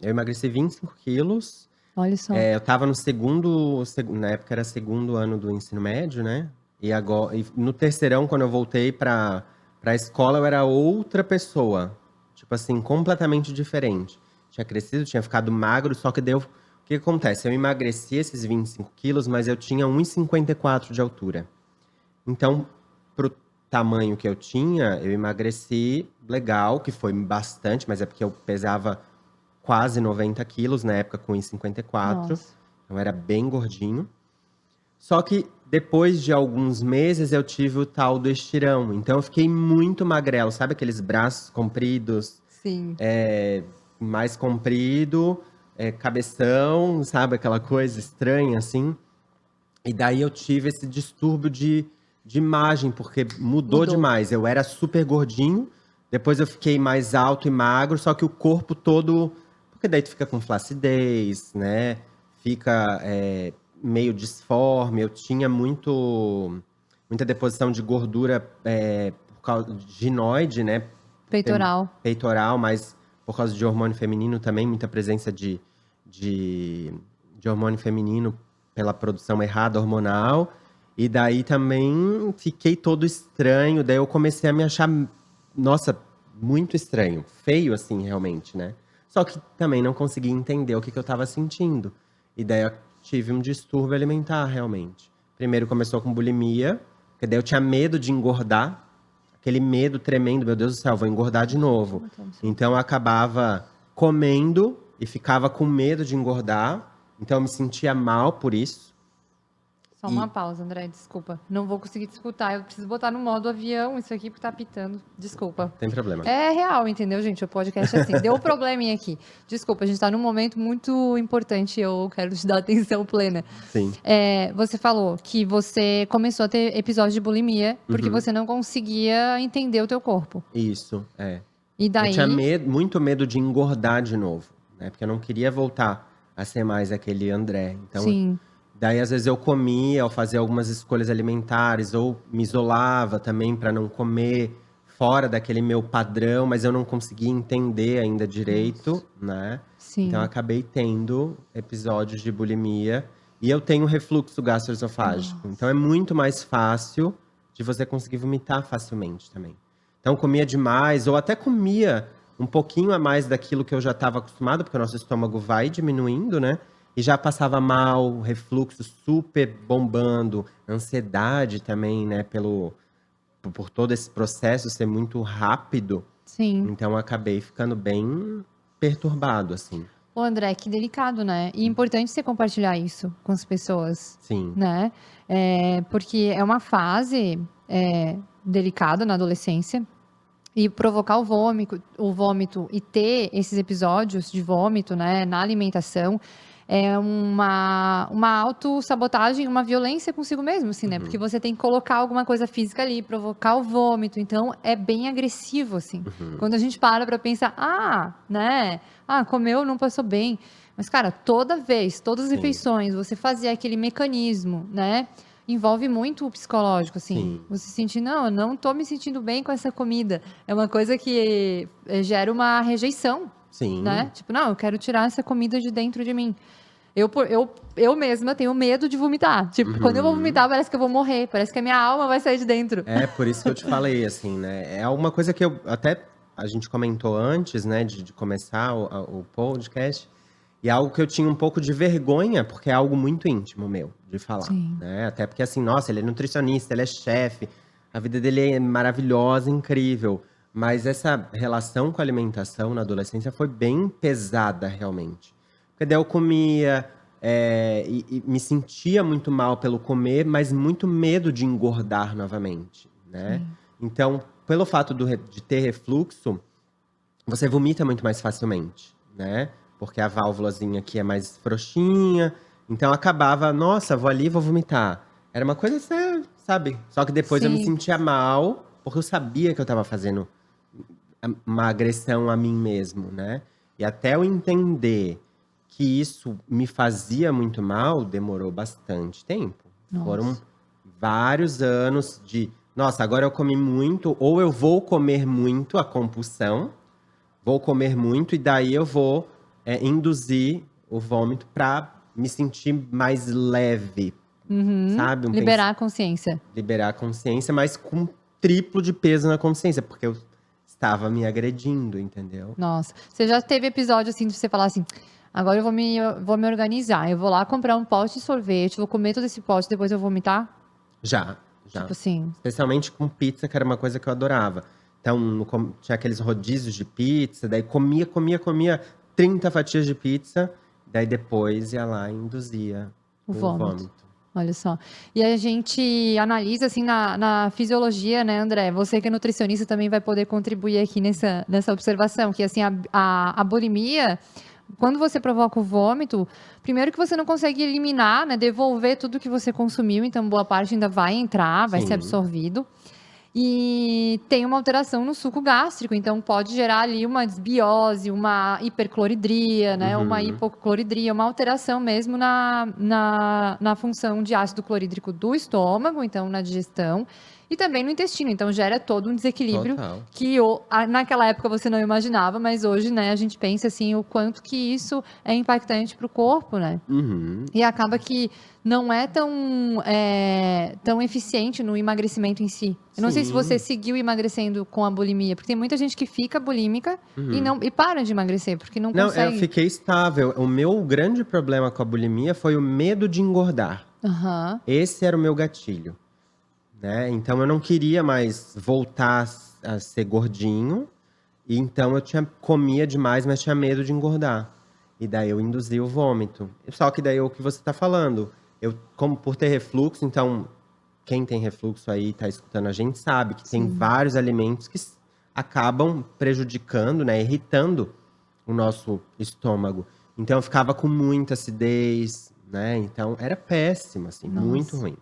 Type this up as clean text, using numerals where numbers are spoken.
Eu emagreci 25 quilos. Olha só. Eu tava no na época era segundo ano do ensino médio, né? E agora, no terceirão, quando eu voltei pra escola, eu era outra pessoa. Tipo assim, completamente diferente. Tinha crescido, tinha ficado magro, só que deu. O que acontece? Eu emagreci esses 25 quilos, mas eu tinha 1,54 de altura. Então, pro tamanho que eu tinha, eu emagreci legal, que foi bastante, mas é porque eu pesava quase 90 quilos na época com 1,54. Nossa. Então era bem gordinho. Só que depois de alguns meses eu tive o tal do estirão. Então eu fiquei muito magrelo, sabe aqueles braços compridos, Sim. mais comprido, cabeção, sabe aquela coisa estranha assim. E daí eu tive esse distúrbio de imagem, porque mudou Mudou. demais. Eu era super gordinho, depois eu fiquei mais alto e magro, só que o corpo todo. Porque daí tu fica com flacidez, né? Fica meio disforme. Eu tinha muita deposição de gordura por causa de ginoide, né? Por ter Peitoral. peitoral, mas por causa de hormônio feminino também, muita presença de, de hormônio feminino pela produção errada hormonal. E daí também fiquei todo estranho. Daí eu comecei a me achar, nossa, muito estranho. Feio, assim, realmente, né? Só que também não consegui entender o que eu tava sentindo. E daí eu tive um distúrbio alimentar, realmente. Primeiro começou com bulimia, porque daí eu tinha medo de engordar. Aquele medo tremendo, meu Deus do céu, vou engordar de novo. Então eu acabava comendo e ficava com medo de engordar. Então eu me sentia mal por isso. Só uma pausa, André, desculpa. Não vou conseguir te escutar. Eu preciso botar no modo avião isso aqui porque tá pitando. Desculpa. Tem problema. É real, entendeu, gente? O podcast é assim. Deu um probleminha aqui. Desculpa, a gente tá num momento muito importante e eu quero te dar atenção plena. Sim. Você falou que você começou a ter episódios de bulimia porque você não conseguia entender o teu corpo. Isso, é. E Eu daí, tinha muito medo de engordar de novo, né? Porque eu não queria voltar a ser mais aquele André. Então, sim, daí às vezes eu comia, eu fazia algumas escolhas alimentares, ou me isolava também para não comer fora daquele meu padrão, mas eu não conseguia entender ainda direito, né? Então eu sim. acabei tendo episódios de bulimia e eu tenho refluxo gastroesofágico. Então é muito mais fácil de você conseguir vomitar facilmente também. Então comia demais, ou até comia um pouquinho a mais daquilo que eu já estava acostumado, porque o nosso estômago vai diminuindo, né? E já passava mal, refluxo super bombando, ansiedade também, né? Por todo esse processo ser muito rápido. Sim. Então eu acabei ficando bem perturbado, assim. Ô, André, que delicado, né? E importante você compartilhar isso com as pessoas, Sim. né? Porque é uma fase delicada na adolescência. E provocar o vômito e ter esses episódios de vômito, né, na alimentação é uma autossabotagem, uma violência consigo mesmo, assim, né? Porque você tem que colocar alguma coisa física ali, provocar o vômito. Então, é bem agressivo, assim. Quando a gente para pensar, né? Comeu, não passou bem. Mas, cara, toda vez, todas as Sim. refeições, você fazer aquele mecanismo, né? Envolve muito o psicológico, assim. Sim. Você sentir, não, eu não tô me sentindo bem com essa comida. É uma coisa que gera uma rejeição, Sim. né? Tipo, não, eu quero tirar essa comida de dentro de mim. Eu mesma tenho medo de vomitar. Tipo, quando eu vou vomitar, parece que eu vou morrer. Parece que a minha alma vai sair de dentro. É por isso que eu te falei, assim, né? É alguma coisa que a gente comentou antes, né, de começar o podcast. E é algo que eu tinha um pouco de vergonha, porque é algo muito íntimo meu de falar, Sim. né? Até porque, assim, nossa, ele é nutricionista, ele é chefe, a vida dele é maravilhosa, incrível. Mas essa relação com a alimentação na adolescência foi bem pesada, realmente. Porque daí eu comia, e me sentia muito mal pelo comer, mas muito medo de engordar novamente, né? Então, pelo fato de ter refluxo, você vomita muito mais facilmente, né? Porque a válvulazinha aqui é mais frouxinha. Então acabava, nossa, vou ali e vou vomitar. Era uma coisa, sabe? Só que depois eu me Sim. sentia mal, porque eu sabia que eu tava fazendo uma agressão a mim mesmo, né? E até eu entender que isso me fazia muito mal, demorou bastante tempo. Nossa. Foram vários anos de, nossa, agora eu comi muito, ou eu vou comer muito, a compulsão. Vou comer muito e daí eu vou induzir o vômito pra me sentir mais leve, Uhum. sabe? Liberar a consciência. Liberar a consciência, mas com triplo de peso na consciência, porque eu estava me agredindo, entendeu? Nossa. Você já teve episódio assim de você falar assim: agora eu vou me organizar. Eu vou lá comprar um pote de sorvete, vou comer todo esse pote, depois eu vou vomitar? Já. Tipo assim. Especialmente com pizza, que era uma coisa que eu adorava. Então, tinha aqueles rodízios de pizza, daí comia 30 fatias de pizza, daí depois ia lá e induzia O o vômito. vômito. Olha só. E a gente analisa assim na fisiologia, né, André? Você que é nutricionista também vai poder contribuir aqui nessa observação, que assim, a bulimia, quando você provoca o vômito, primeiro que você não consegue eliminar, né, devolver tudo que você consumiu, então boa parte ainda vai entrar, vai ser Sim. absorvido. E tem uma alteração no suco gástrico, então pode gerar ali uma desbiose, uma hipercloridria, né? Uma hipocloridria, uma alteração mesmo na função de ácido clorídrico do estômago, então na digestão, e também no intestino. Então gera todo um desequilíbrio Total. que naquela época você não imaginava, mas hoje, né, a gente pensa assim, o quanto que isso é impactante para o corpo, né? Uhum. E acaba que não é tão eficiente no emagrecimento em si. Eu não sei se você seguiu emagrecendo com a bulimia, porque tem muita gente que fica bulímica e para de emagrecer, porque não Não, eu consegue. fiquei estável. O meu grande problema com a bulimia foi o medo de engordar. Aham. Esse era o meu gatilho, né? Então eu não queria mais voltar a ser gordinho. E então comia demais, mas tinha medo de engordar. E daí eu induzia o vômito. Só que daí é o que você tá falando. Como por ter refluxo, então quem tem refluxo aí tá escutando a gente sabe que tem vários alimentos que acabam prejudicando, né, irritando o nosso estômago. Então eu ficava com muita acidez, né? Então era péssimo, assim, muito Nossa. ruim.